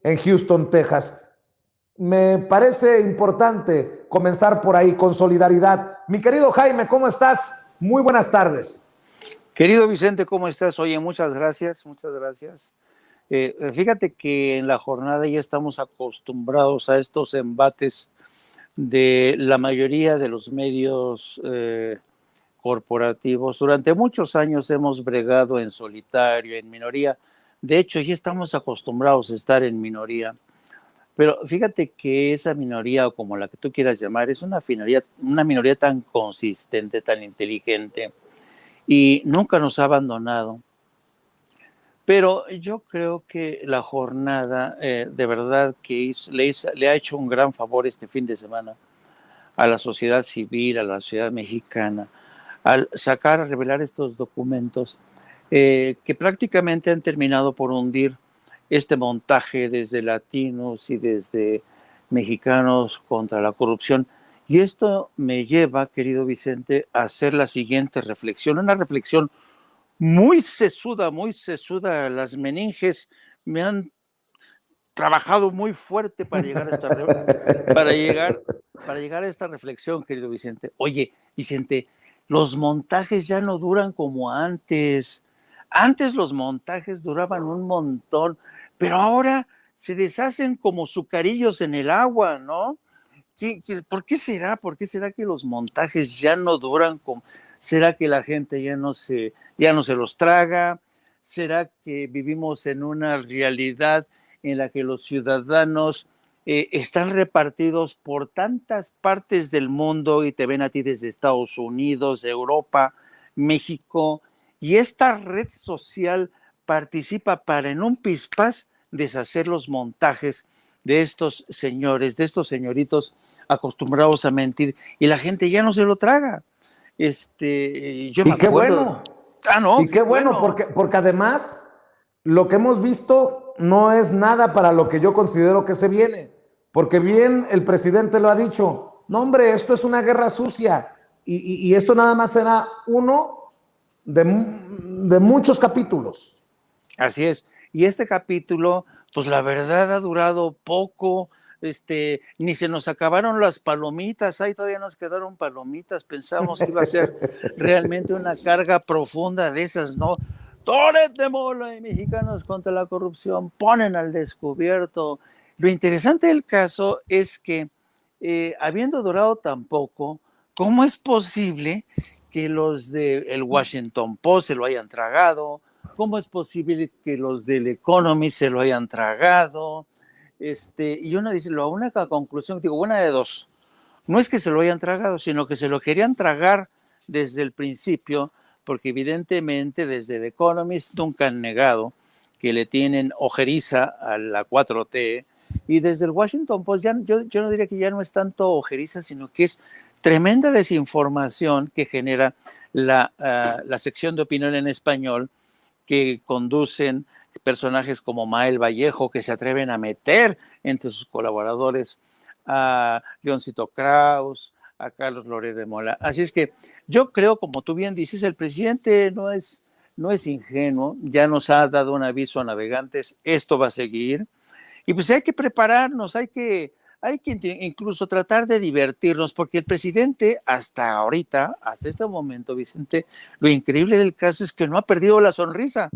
en Houston, Texas. Me parece importante comenzar por ahí, con solidaridad. Mi querido Jaime, ¿cómo estás? Muy buenas tardes. Querido Vicente, ¿cómo estás? Oye, muchas gracias, muchas gracias. Fíjate que en la jornada ya estamos acostumbrados a estos embates de la mayoría de los medios corporativos. Durante muchos años hemos bregado en solitario, en minoría. De hecho, ya estamos acostumbrados a estar en minoría. Pero fíjate que esa minoría, o como la que tú quieras llamar, es una minoría tan consistente, tan inteligente, y nunca nos ha abandonado. Pero yo creo que la jornada, de verdad que le ha hecho un gran favor este fin de semana a la sociedad civil, a la sociedad mexicana, al sacar, a revelar estos documentos que prácticamente han terminado por hundir este montaje desde latinos y desde mexicanos contra la corrupción. Y esto me lleva, querido Vicente, a hacer la siguiente reflexión, una reflexión muy sesuda, muy sesuda. Las meninges me han trabajado muy fuerte para llegar a para llegar a esta reflexión, querido Vicente. Oye, Vicente, los montajes ya no duran como antes. Antes los montajes duraban un montón, pero ahora se deshacen como sucarillos en el agua, ¿no? ¿Por qué será? ¿Por qué será que los montajes ya no duran? ¿Será que la gente ya no se los traga? ¿Será que vivimos en una realidad en la que los ciudadanos están repartidos por tantas partes del mundo y te ven a ti desde Estados Unidos, Europa, México, y esta red social participa para en un pispás deshacer los montajes de estos señores, de estos señoritos acostumbrados a mentir, y la gente ya no se lo traga? Yo me Y qué acuerdo. bueno, No, y qué qué bueno, bueno. porque además lo que hemos visto no es nada para lo que yo considero que se viene, porque bien el presidente lo ha dicho, no hombre, esto es una guerra sucia y esto nada más será uno de muchos capítulos. Así es. Y este capítulo, pues la verdad ha durado poco. Ni se nos acabaron las palomitas, ahí todavía nos quedaron palomitas. Pensamos que iba a ser realmente una carga profunda de esas, ¿no? Toret de Mola y mexicanos contra la corrupción ponen al descubierto. Lo interesante del caso es que, habiendo durado tan poco, ¿cómo es posible que los del Washington Post se lo hayan tragado? ¿Cómo es posible que los del Economy se lo hayan tragado? Y uno dice, la única conclusión, digo, una de dos, no es que se lo hayan tragado, sino que se lo querían tragar desde el principio, porque evidentemente desde The Economist nunca han negado que le tienen ojeriza a la 4T, y desde el Washington Post yo no diría que ya no es tanto ojeriza, sino que es tremenda desinformación que genera la sección de opinión en español, que conducen personajes como Mael Vallejo, que se atreven a meter entre sus colaboradores a Leoncito Krauss, a Carlos Loret de Mola. Así es que yo creo, como tú bien dices, el presidente no es ingenuo, ya nos ha dado un aviso a navegantes, esto va a seguir, y pues hay que prepararnos, hay que incluso tratar de divertirnos, porque el presidente hasta ahorita, hasta este momento, Vicente, lo increíble del caso es que no ha perdido la sonrisa.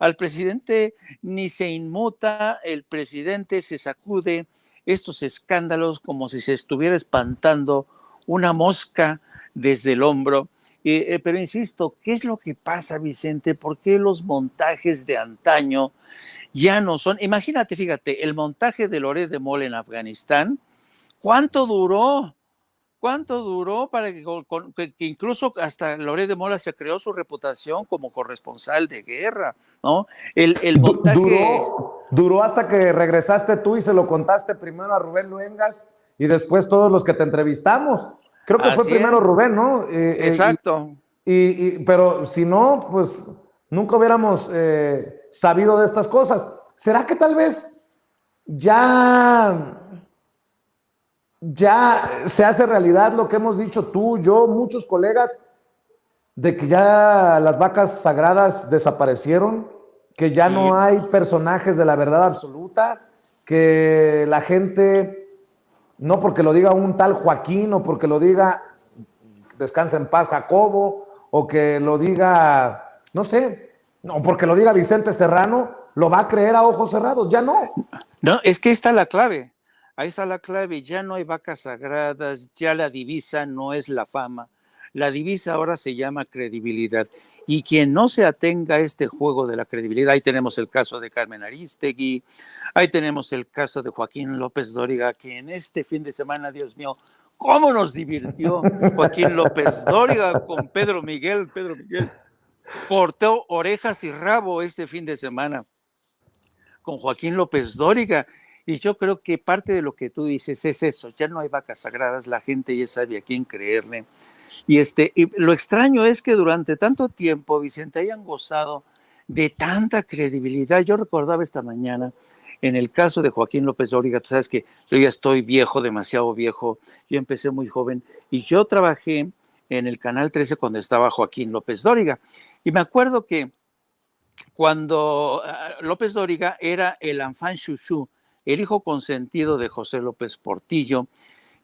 Al presidente ni se inmuta, el presidente se sacude estos escándalos como si se estuviera espantando una mosca desde el hombro. Pero insisto, ¿qué es lo que pasa, Vicente? ¿Por qué los montajes de antaño ya no son? Imagínate, fíjate, el montaje de Loret de Mola en Afganistán, ¿cuánto duró? ¿Cuánto duró para que incluso hasta Loret de Mola se creó su reputación como corresponsal de guerra, ¿no? El montaje... Duró hasta que regresaste tú y se lo contaste primero a Rubén Luengas y después todos los que te entrevistamos. Creo que fue Así es, primero Rubén, ¿no? exacto. Pero si no, pues nunca hubiéramos sabido de estas cosas. ¿Será que tal vez ya, ya se hace realidad lo que hemos dicho tú, yo, muchos colegas, de que ya las vacas sagradas desaparecieron, que ya Sí, no hay personajes de la verdad absoluta, que la gente, no porque lo diga un tal Joaquín o porque lo diga descansa en paz Jacobo o que lo diga, no sé, o porque lo diga Vicente Serrano, lo va a creer a ojos cerrados, ya no. No, es que ahí está la clave. Ahí está la clave, ya no hay vacas sagradas, ya la divisa no es la fama, la divisa ahora se llama credibilidad. Y quien no se atenga a este juego de la credibilidad, ahí tenemos el caso de Carmen Aristegui, ahí tenemos el caso de Joaquín López Dóriga, que en este fin de semana, Dios mío, ¿cómo nos divirtió Joaquín López Dóriga con Pedro Miguel? Pedro Miguel cortó orejas y rabo este fin de semana con Joaquín López Dóriga. Y yo creo que parte de lo que tú dices es eso, ya no hay vacas sagradas, la gente ya sabe a quién creerle. Y lo extraño es que durante tanto tiempo, Vicente, hayan gozado de tanta credibilidad. Yo recordaba esta mañana, en el caso de Joaquín López Dóriga, tú sabes que yo ya estoy viejo, demasiado viejo, yo empecé muy joven, y yo trabajé en el Canal 13 cuando estaba Joaquín López Dóriga. Y me acuerdo que cuando López Dóriga era el enfant chouchou, el hijo consentido de José López Portillo,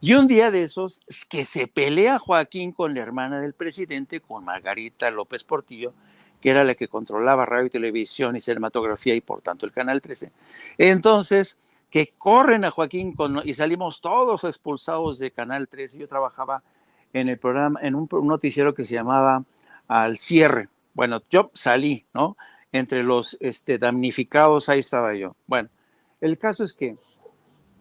y un día de esos que se pelea Joaquín con la hermana del presidente, con Margarita López Portillo, que era la que controlaba radio y televisión y cinematografía y por tanto el Canal 13. Entonces, que corren a Joaquín y salimos todos expulsados de Canal 13. Yo trabajaba en el programa, en un noticiero que se llamaba Al Cierre. Bueno, yo salí, ¿no? Entre los damnificados, ahí estaba yo. Bueno, el caso es que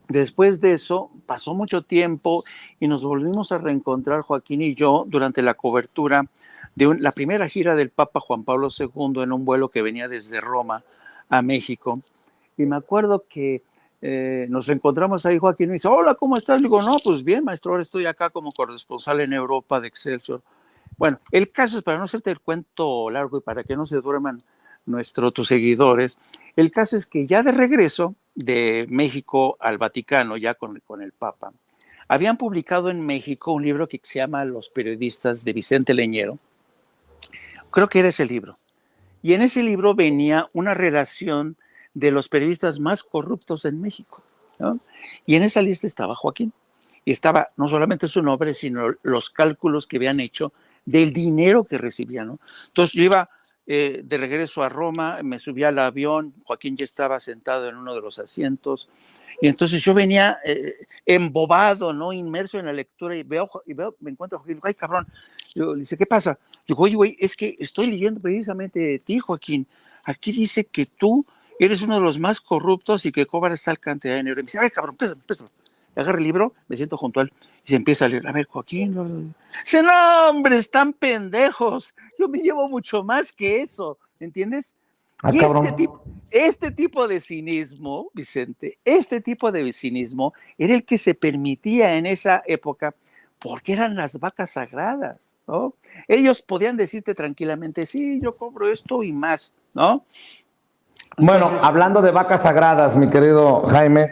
después de eso pasó mucho tiempo y nos volvimos a reencontrar Joaquín y yo durante la cobertura de la primera gira del Papa Juan Pablo II en un vuelo que venía desde Roma a México. Y me acuerdo que nos reencontramos ahí, Joaquín me dice, hola, ¿cómo estás? Le digo, no, pues bien, maestro, ahora estoy acá como corresponsal en Europa de Excelsior. Bueno, el caso es, para no hacerte el cuento largo y para que no se duerman tus seguidores, el caso es que ya de regreso de México al Vaticano, ya con el Papa, habían publicado en México un libro que se llama Los periodistas de Vicente Leñero. Creo que era ese libro. Y en ese libro venía una relación de los periodistas más corruptos en México, ¿no? Y en esa lista estaba Joaquín. Y estaba no solamente su nombre, sino los cálculos que habían hecho del dinero que recibían, ¿no? Entonces yo iba de regreso a Roma, me subí al avión, Joaquín ya estaba sentado en uno de los asientos, y entonces yo venía embobado, ¿no? Inmerso en la lectura, y veo, me encuentro a Joaquín, digo, ay, cabrón, yo, le dice, ¿qué pasa? Digo, oye, güey, es que estoy leyendo precisamente de ti, Joaquín, aquí dice que tú eres uno de los más corruptos y que cobras tal cantidad de dinero. Y me dice, ay, cabrón, pésame. Agarra el libro, me siento junto a él y se empieza a leer. A ver, Joaquín. Dice, no, hombre, están pendejos. Yo me llevo mucho más que eso, ¿entiendes? Ah, Y cabrón. este tipo de cinismo, Vicente, este tipo de cinismo era el que se permitía en esa época porque eran las vacas sagradas, ¿no? Ellos podían decirte tranquilamente, sí, yo cobro esto y más, ¿no? Bueno, hablando de vacas sagradas, mi querido Jaime,